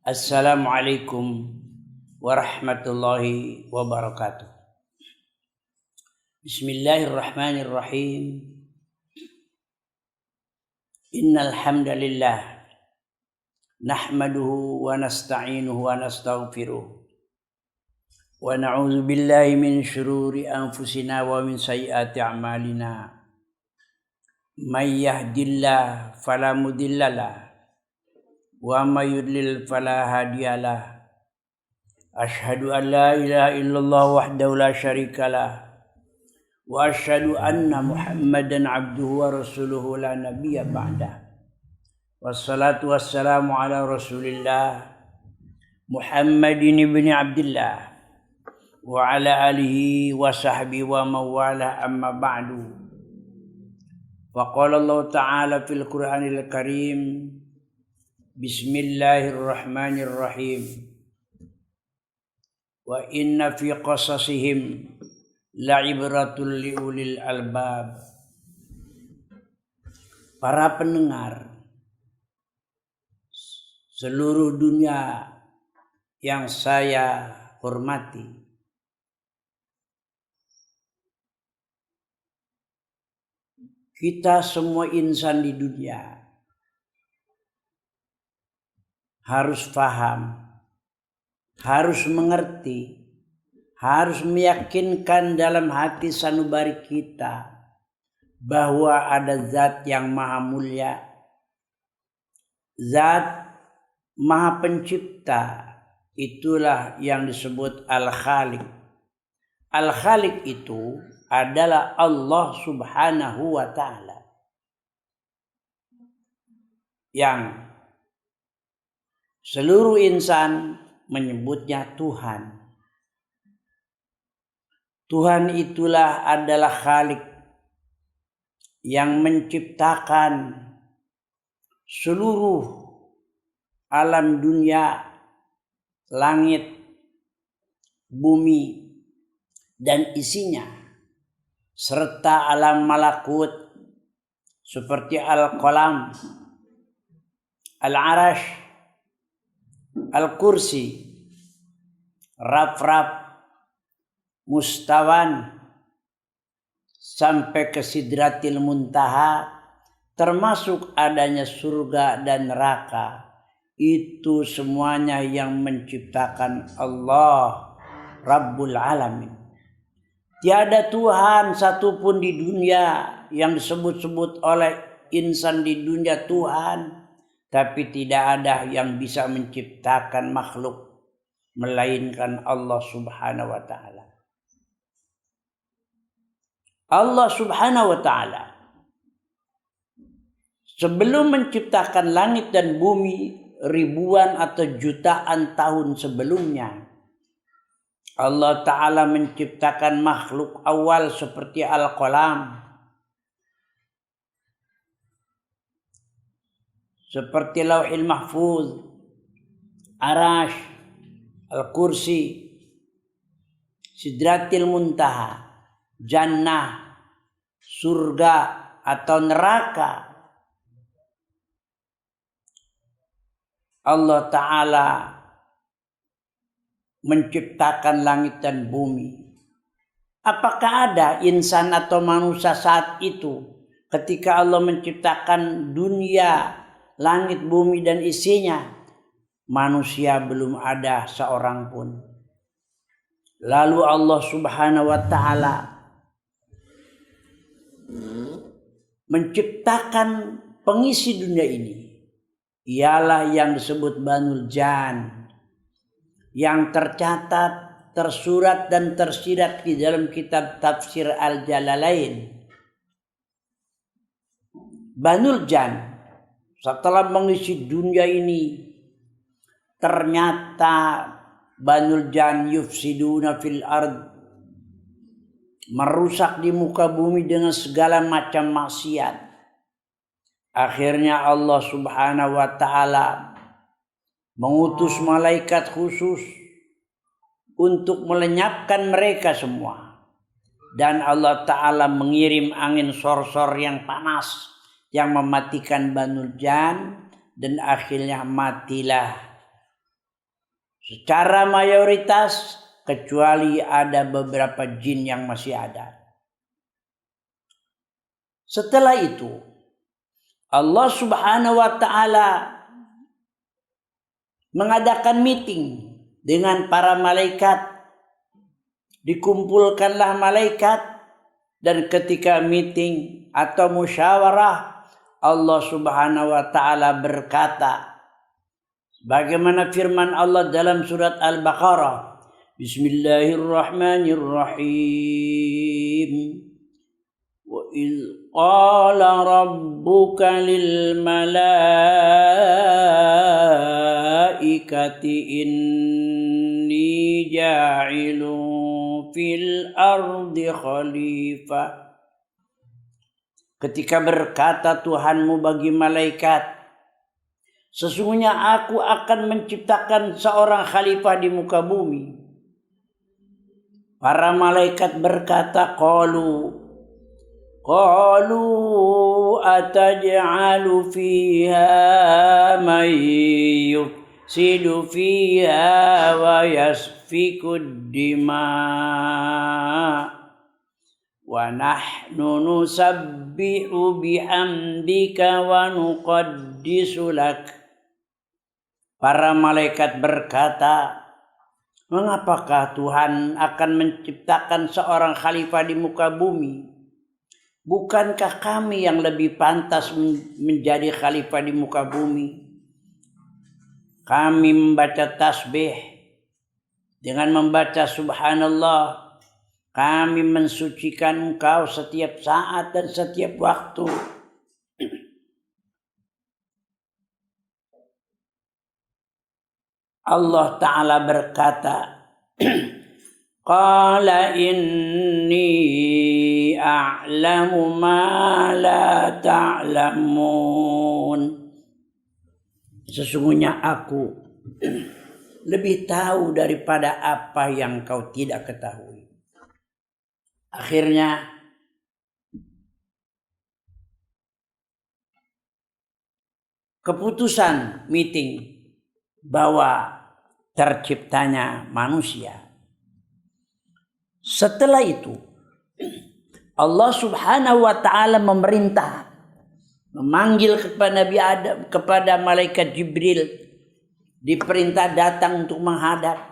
Assalamualaikum warahmatullahi wabarakatuh. Bismillahirrahmanirrahim. Innal hamdalillah nahmaduhu wa nasta'inuhu wa nastaghfiruh. Wa na'udzu billahi min syururi anfusina wa min sayyiati a'malina. May yahdihillahu fala mudhillalah wa may yudlil fala hadiyalah. Asyhadu an la ilaha illallah wahdahu la syarikalah wa asyhadu anna Muhammadan abduhu wa rasuluhu la nabiyya ba'dah. Wassalatu wassalamu ala Rasulillah Muhammadin ibni Abdillah wa ala alihi wa sahbihi wa mawala amma ba'du. Wa qala Allah ta'ala fil Qur'anil Karim, Bismillahirrahmanirrahim. Wa inna fi qasasihim la'ibratul liulil albab. Para pendengar seluruh dunia yang saya hormati, kita semua insan di dunia harus paham, harus mengerti, harus meyakinkan dalam hati sanubari kita bahwa ada zat yang maha mulia, zat maha pencipta. Itulah yang disebut Al-Khaliq. Al-Khaliq itu adalah Allah Subhanahu wa ta'ala, yang seluruh insan menyebutnya Tuhan. Tuhan itulah adalah Khalik yang menciptakan seluruh alam dunia, langit, bumi, dan isinya, serta alam malakut seperti Al-Qalam, Al-Arash, Al-Kursi, Raf-Raf, Mustawan, sampai ke Sidratil Muntaha, termasuk adanya surga dan neraka. Itu semuanya yang menciptakan Allah Rabbul Alamin. Tiada Tuhan satupun di dunia yang disebut-sebut oleh insan di dunia Tuhan, tapi tidak ada yang bisa menciptakan makhluk melainkan Allah Subhanahu wa ta'ala. Allah Subhanahu wa ta'ala sebelum menciptakan langit dan bumi ribuan atau jutaan tahun sebelumnya, Allah ta'ala menciptakan makhluk awal seperti Al-Qalam, seperti Lauhil Mahfuz, Arash, Al-Kursi, Sidratil Muntaha, Jannah, surga atau neraka. Allah Ta'ala menciptakan langit dan bumi. Apakah ada insan atau manusia saat itu ketika Allah menciptakan dunia, langit, bumi, dan isinya? Manusia belum ada seorang pun. Lalu Allah Subhanahu wa ta'ala menciptakan pengisi dunia ini. Ialah yang disebut Banul Jan, yang tercatat, tersurat, dan tersirat di dalam kitab Tafsir Al-Jalalain. Banul Jan setelah mengisi dunia ini, ternyata Banul Jan yufsiduna fil ard, merusak di muka bumi dengan segala macam maksiat. Akhirnya Allah Subhanahu wa ta'ala mengutus malaikat khusus untuk melenyapkan mereka semua. Dan Allah Ta'ala mengirim angin sorsor yang panas yang mematikan Banul Jan, dan akhirnya matilah secara mayoritas, kecuali ada beberapa jin yang masih ada. Setelah itu, Allah Subhanahu wa Ta'ala mengadakan meeting dengan para malaikat. Dikumpulkanlah malaikat, dan ketika meeting atau musyawarah, Allah Subhanahu wa Ta'ala berkata, bagaimana firman Allah dalam surat Al-Baqarah, Bismillahirrahmanirrahim. Wa iz qala rabbuka lil malaikati inni ja'ilun fil ardi khalifah. Ketika berkata Tuhanmu bagi malaikat, sesungguhnya aku akan menciptakan seorang khalifah di muka bumi. Para malaikat berkata, qalu ataj'alu fiha man yufsidu fiha wa yasfikud dima' wa nahnu nusabbihu bihamdika wa nuqaddisu lak. Para malaikat berkata, mengapakah Tuhan akan menciptakan seorang khalifah di muka bumi? Bukankah kami yang lebih pantas menjadi khalifah di muka bumi? Kami membaca tasbih dengan membaca subhanallah. Kami mensucikan Engkau setiap saat dan setiap waktu. Allah Ta'ala berkata, Qala inni a'lamu ma la ta'lamun. Sesungguhnya aku lebih tahu daripada apa yang kau tidak ketahui. Akhirnya keputusan meeting bahwa terciptanya manusia. Setelah itu Allah Subhanahu wa Ta'ala memerintah, memanggil kepada Nabi Adam, kepada malaikat Jibril, diperintah datang untuk menghadap.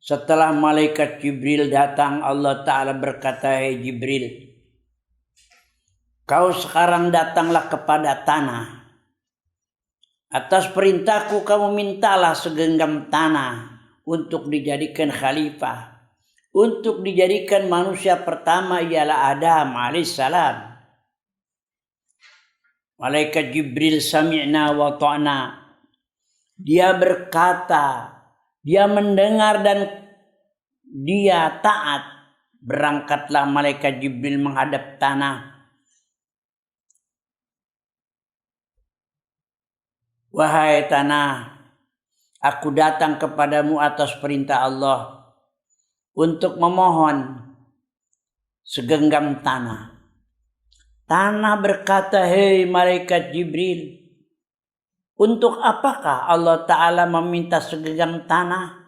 Setelah malaikat Jibril datang, Allah Ta'ala berkata, "Hai Jibril, kau sekarang datanglah kepada tanah. Atas perintahku kamu mintalah segenggam tanah untuk dijadikan khalifah, untuk dijadikan manusia pertama ialah Adam alaihissalam." Malaikat Jibril sami'na wa ta'na. Dia berkata, dia mendengar dan dia taat. Berangkatlah malaikat Jibril menghadap tanah. Wahai tanah, aku datang kepadamu atas perintah Allah untuk memohon segenggam tanah. Tanah berkata, hei malaikat Jibril, untuk apakah Allah Ta'ala meminta segenggam tanah?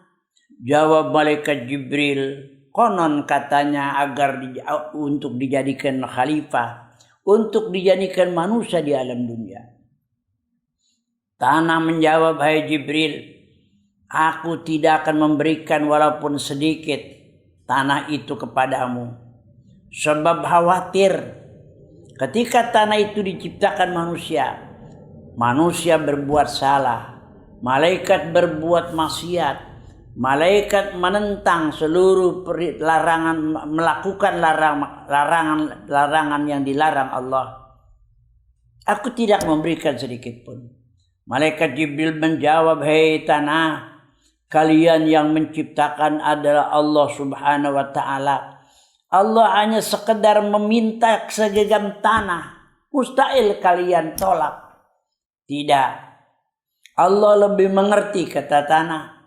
Jawab malaikat Jibril, konon katanya agar untuk dijadikan khalifah, untuk dijadikan manusia di alam dunia. Tanah menjawab, hai Jibril, aku tidak akan memberikan walaupun sedikit tanah itu kepadamu. Sebab khawatir ketika tanah itu diciptakan manusia, manusia berbuat salah, malaikat berbuat maksiat, malaikat menentang seluruh larangan, melakukan larangan yang dilarang Allah. Aku tidak memberikan sedikit pun. Malaikat Jibril menjawab, hei tanah, kalian yang menciptakan adalah Allah Subhanahu wa Ta'ala. Allah hanya sekedar meminta segenggam tanah. Mustahil kalian tolak. Tidak. Allah lebih mengerti, kata tanah.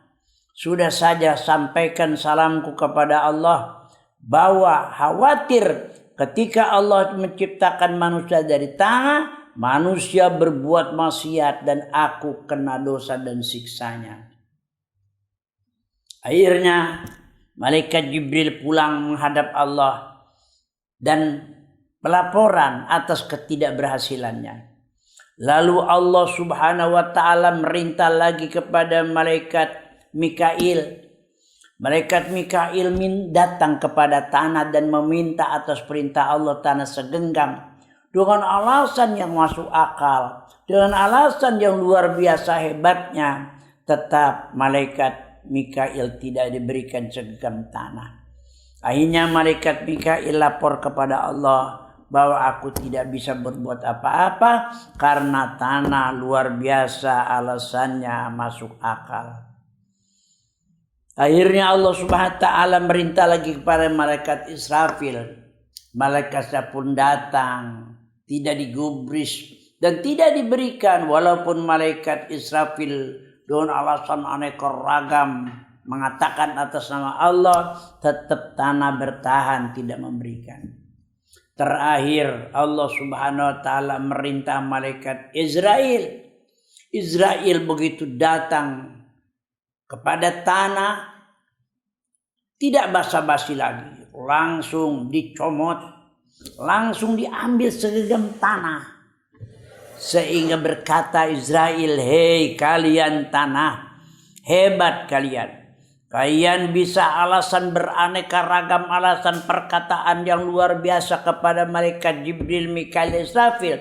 Sudah saja sampaikan salamku kepada Allah bahwa khawatir ketika Allah menciptakan manusia dari tanah, manusia berbuat maksiat dan aku kena dosa dan siksanya. Akhirnya malaikat Jibril pulang menghadap Allah dan pelaporan atas ketidakberhasilannya. Lalu Allah Subhanahu wa taala merintah lagi kepada malaikat Mikail. Malaikat Mikail datang kepada tanah dan meminta atas perintah Allah tanah segenggam dengan alasan yang masuk akal, dengan alasan yang luar biasa hebatnya. Tetap malaikat Mikail tidak diberikan segenggam tanah. Akhirnya malaikat Mikail lapor kepada Allah bahwa aku tidak bisa berbuat apa-apa karena tanah luar biasa alasannya masuk akal. Akhirnya Allah Subhanahu wa taala merintah lagi kepada malaikat Israfil. Malaikatnya pun datang, tidak digubris dan tidak diberikan, walaupun malaikat Israfil dengan alasan aneka ragam mengatakan atas nama Allah, tetap tanah bertahan tidak memberikan. Terakhir Allah Subhanahu wa taala merintah malaikat Israel. Israel begitu datang kepada tanah, tidak basa-basi lagi, langsung dicomot, langsung diambil segenggam tanah. Sehingga berkata Israel, hei kalian tanah, hebat kalian. Kalian bisa alasan beraneka ragam alasan perkataan yang luar biasa kepada malaikat Jibril, Mikail, Israfil.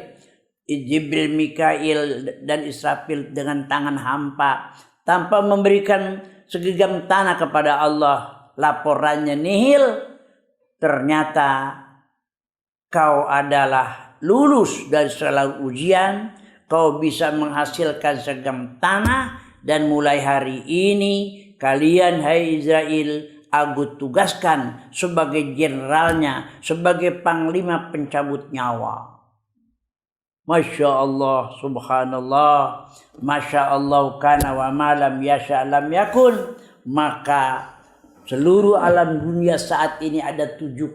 Jibril, Mikail dan Israfil dengan tangan hampa tanpa memberikan segenggam tanah kepada Allah. Laporannya nihil. Ternyata kau adalah lulus dari segala ujian. Kau bisa menghasilkan segenggam tanah dan mulai hari ini kalian, hai Israel, aku tugaskan sebagai generalnya, sebagai panglima pencabut nyawa. Masya Allah, subhanallah, Masya Allah kana wa malam yasha lam yakun. Maka seluruh alam dunia saat ini ada 7,8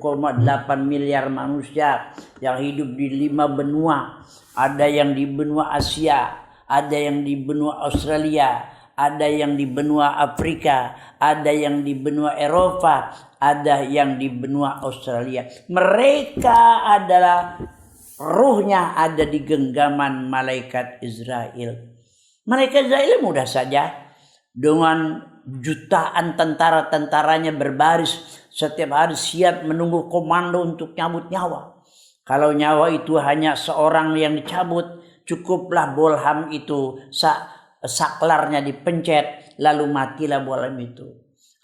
miliar manusia yang hidup di 5 benua. Ada yang di benua Asia, ada yang di benua Australia, ada yang di benua Afrika, ada yang di benua Eropa, ada yang di benua Australia. Mereka adalah ruhnya ada di genggaman malaikat Israel. Malaikat Israel mudah saja dengan jutaan tentara-tentaranya berbaris setiap hari siap menunggu komando untuk cabut nyawa. Kalau nyawa itu hanya seorang yang dicabut, cukuplah bolham itu saklarnya dipencet, lalu matilah bolam itu.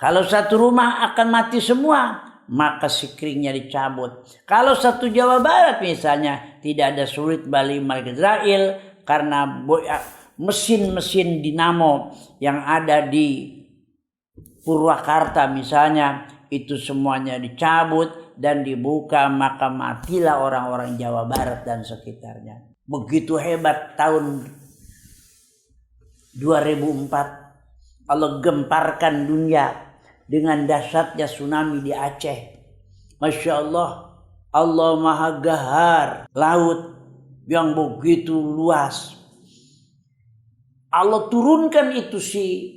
Kalau satu rumah akan mati semua, maka sikringnya dicabut. Kalau satu Jawa Barat misalnya, tidak ada sulit balik malaikat Israel karena mesin-mesin dinamo yang ada di Purwakarta misalnya, itu semuanya dicabut dan dibuka, maka matilah orang-orang Jawa Barat dan sekitarnya. Begitu hebat tahun 2004 Allah gemparkan dunia dengan dahsyatnya tsunami di Aceh. Masya Allah, Allah Maha Gahar, laut yang begitu luas. Allah turunkan itu si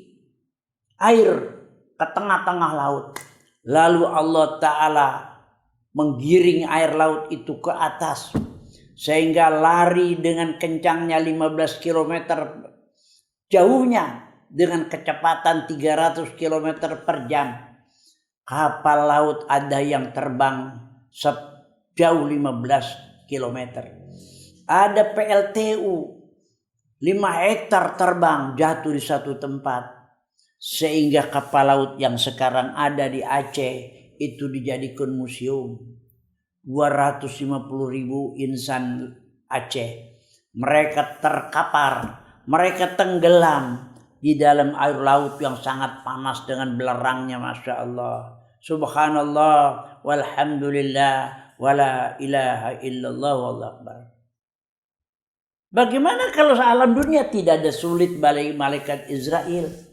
air ke tengah-tengah laut. Lalu Allah Ta'ala menggiring air laut itu ke atas. Sehingga lari dengan kencangnya 15 km jauhnya dengan kecepatan 300 km per jam. Kapal laut ada yang terbang sejauh 15 km. Ada PLTU 5 hektar terbang jatuh di satu tempat. Sehingga kapal laut yang sekarang ada di Aceh itu dijadikan museum. 250.000 insan Aceh. Mereka terkapar, mereka tenggelam di dalam air laut yang sangat panas dengan belerangnya. Masya Allah, subhanallah, walhamdulillah, wala ilaha illallah, wallahu akbar. Bagaimana kalau alam dunia tidak ada sulit balik malaikat Israel?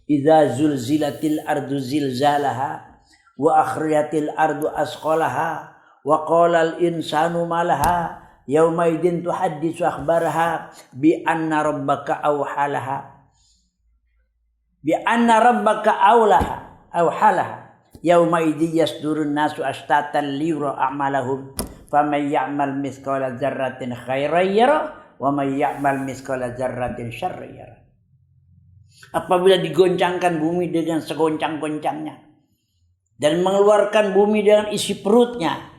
Idza zulzilatil ardu zilzalaha wa akhrajatil ardu asqalaha wa qala al insanu malaha yauma idzin tuhaddisu akhbaraha bi anna rabbaka awhalaha bi anna rabbaka awlaha awhalaha yauma idzi yasdurun nasu ashtatan liyura a'malahum faman ya'mal mithqala dzarratin khairan yara wa may ya'mal mithqala dzarratin syarran yara. Apabila digoncangkan bumi dengan segoncang-goncangnya dan mengeluarkan bumi dengan isi perutnya,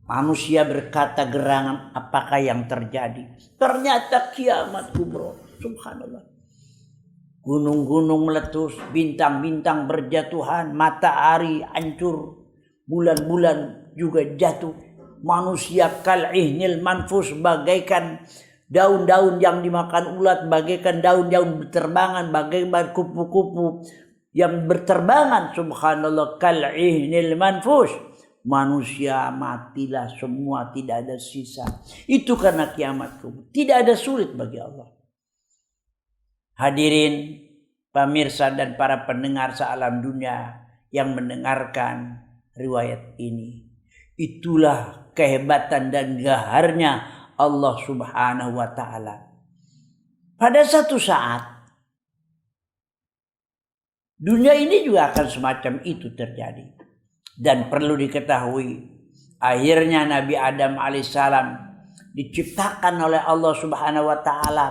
manusia berkata gerangan, apakah yang terjadi? Ternyata kiamat kubro. Subhanallah. Gunung-gunung meletus, bintang-bintang berjatuhan, matahari hancur, bulan-bulan juga jatuh. Manusia kal'ihnil manfus, bagaikan daun-daun yang dimakan ulat, bagaikan daun-daun berterbangan, bagaikan kupu-kupu yang berterbangan. Subhanallah, kal'ihnil manfus. Manusia matilah semua, tidak ada sisa. Itu karena kiamat kubur. Tidak ada sulit bagi Allah. Hadirin, pemirsa dan para pendengar sealam dunia yang mendengarkan riwayat ini. Itulah kehebatan dan gaharnya Allah Subhanahu wa ta'ala. Pada satu saat, dunia ini juga akan semacam itu terjadi. Dan perlu diketahui, akhirnya Nabi Adam alaihissalam diciptakan oleh Allah Subhanahu wa ta'ala,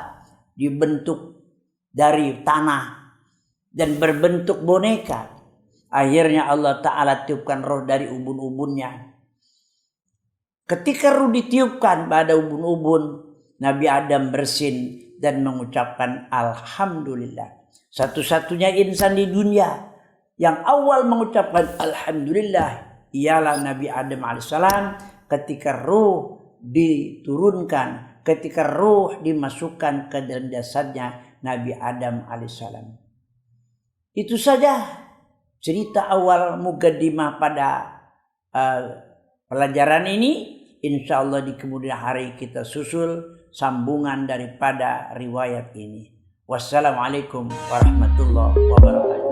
dibentuk dari tanah dan berbentuk boneka. Akhirnya Allah ta'ala tiupkan roh dari ubun-ubunnya. Ketika ruh ditiupkan pada ubun-ubun, Nabi Adam bersin dan mengucapkan Alhamdulillah. Satu-satunya insan di dunia yang awal mengucapkan Alhamdulillah ialah Nabi Adam alaihissalam ketika ruh diturunkan, ketika ruh dimasukkan ke dalam jasadnya Nabi Adam alaihissalam. Itu saja cerita awal mukaddimah pada pelajaran ini. Insya Allah di kemudian hari kita susul sambungan daripada riwayat ini. Wassalamualaikum warahmatullahi wabarakatuh.